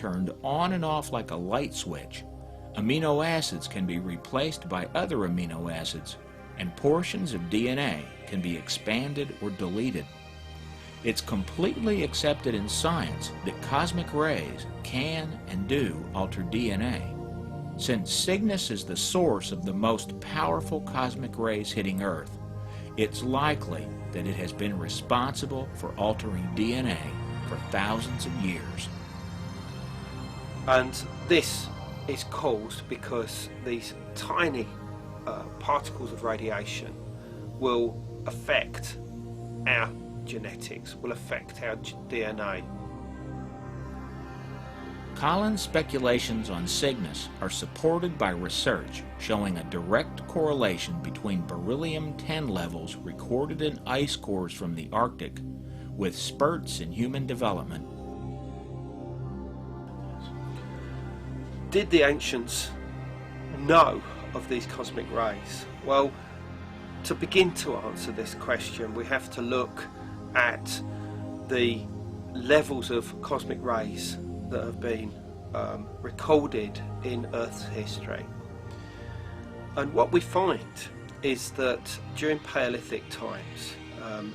turned on and off like a light switch. Amino acids can be replaced by other amino acids, and portions of DNA can be expanded or deleted. It's completely accepted in science that cosmic rays can and do alter DNA. Since Cygnus is the source of the most powerful cosmic rays hitting Earth, it's likely that it has been responsible for altering DNA for thousands of years. And this is caused because these tiny particles of radiation will affect our genetics, will affect our DNA. Collins' speculations on Cygnus are supported by research showing a direct correlation between beryllium-10 levels recorded in ice cores from the Arctic with spurts in human development. Did the ancients know of these cosmic rays? Well, to begin to answer this question, we have to look at the levels of cosmic rays that have been recorded in Earth's history. And what we find is that during Paleolithic times,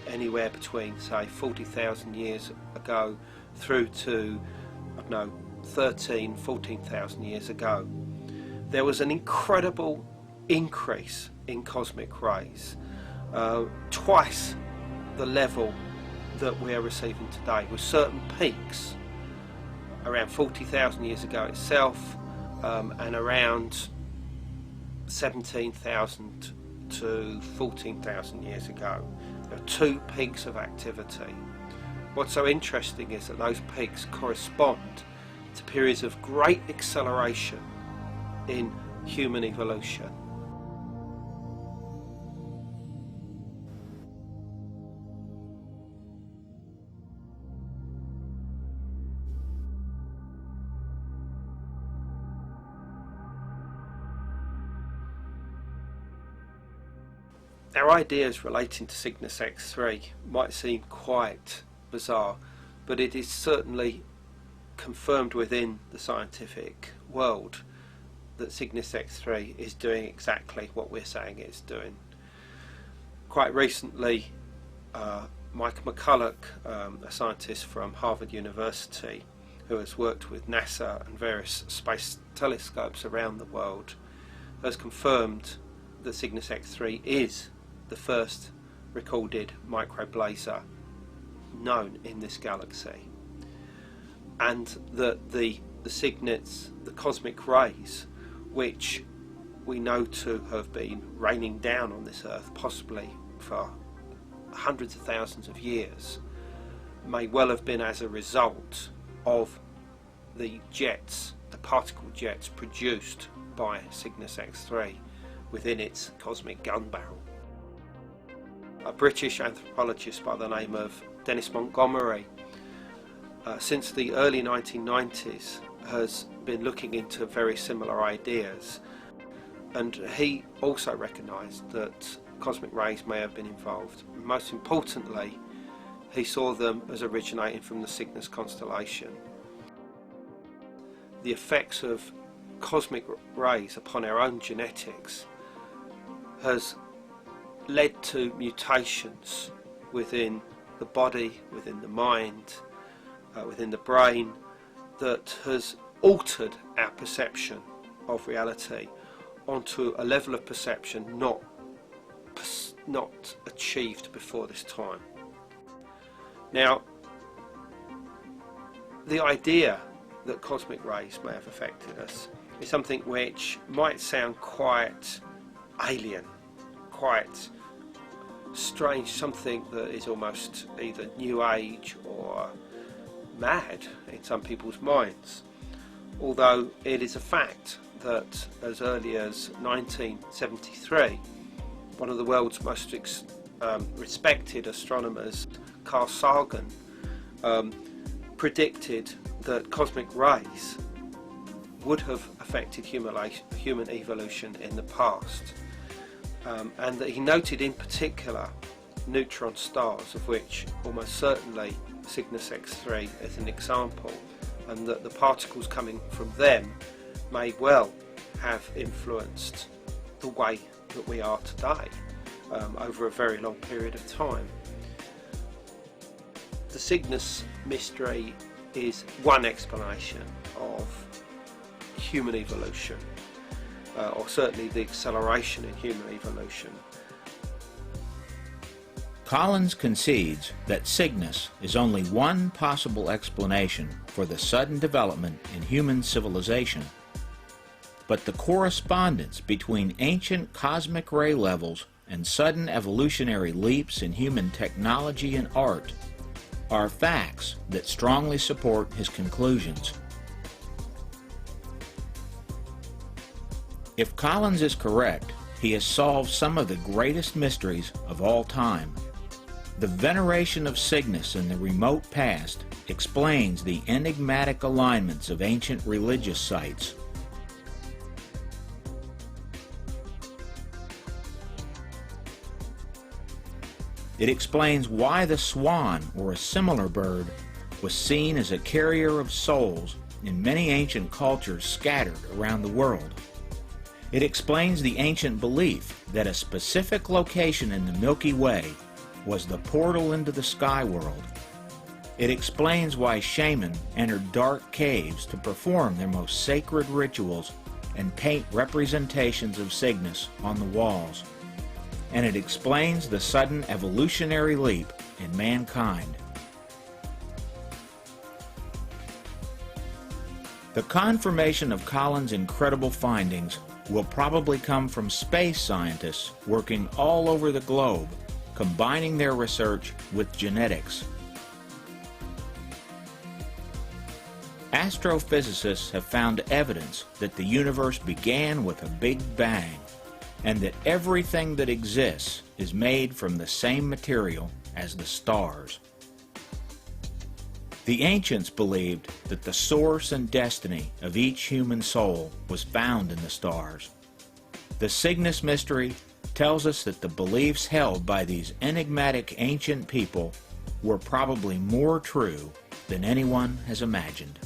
anywhere between, say, 40,000 years ago through to, I don't know, 14,000 years ago, there was an incredible increase in cosmic rays, twice the level that we are receiving today, with certain peaks around 40,000 years ago itself, and around 17,000 to 14,000 years ago. There are two peaks of activity. What's so interesting is that those peaks correspond to periods of great acceleration in human evolution. Our ideas relating to Cygnus X3 might seem quite bizarre, but it is certainly confirmed within the scientific world that Cygnus X3 is doing exactly what we're saying it's doing. Quite recently, Mike McCulloch, a scientist from Harvard University who has worked with NASA and various space telescopes around the world, has confirmed that Cygnus X3 is the first recorded microblazer known in this galaxy, and that the cygnets, the cosmic rays, which we know to have been raining down on this Earth possibly for hundreds of thousands of years, may well have been as a result of the jets, the particle jets produced by Cygnus X3 within its cosmic gun barrel. A British anthropologist by the name of Dennis Montgomery, since the early 1990s, has been looking into very similar ideas, and he also recognised that cosmic rays may have been involved. Most importantly, he saw them as originating from the Cygnus constellation. The effects of cosmic rays upon our own genetics has led to mutations within the body, within the mind, within the brain, that has altered our perception of reality onto a level of perception not achieved before this time. Now, the idea that cosmic rays may have affected us is something which might sound quite alien, quite strange, something that is almost either new age or mad in some people's minds, although it is a fact that as early as 1973, one of the world's most respected astronomers, Carl Sagan, predicted that cosmic rays would have affected human evolution in the past. And that he noted in particular neutron stars, of which almost certainly Cygnus X3 is an example, and that the particles coming from them may well have influenced the way that we are today over a very long period of time. The Cygnus mystery is one explanation of human evolution, or certainly the acceleration in human evolution. Collins concedes that Cygnus is only one possible explanation for the sudden development in human civilization, but the correspondence between ancient cosmic ray levels and sudden evolutionary leaps in human technology and art are facts that strongly support his conclusions. If Collins is correct, he has solved some of the greatest mysteries of all time. The veneration of Cygnus in the remote past explains the enigmatic alignments of ancient religious sites. It explains why the swan, or a similar bird, was seen as a carrier of souls in many ancient cultures scattered around the world. It explains the ancient belief that a specific location in the Milky Way was the portal into the sky world. It explains why shaman entered dark caves to perform their most sacred rituals and paint representations of Cygnus on the walls. And it explains the sudden evolutionary leap in mankind. The confirmation of Collins' incredible findings will probably come from space scientists working all over the globe, combining their research with genetics. Astrophysicists have found evidence that the universe began with a Big Bang, and that everything that exists is made from the same material as the stars. The ancients believed that the source and destiny of each human soul was found in the stars. The Cygnus mystery tells us that the beliefs held by these enigmatic ancient people were probably more true than anyone has imagined.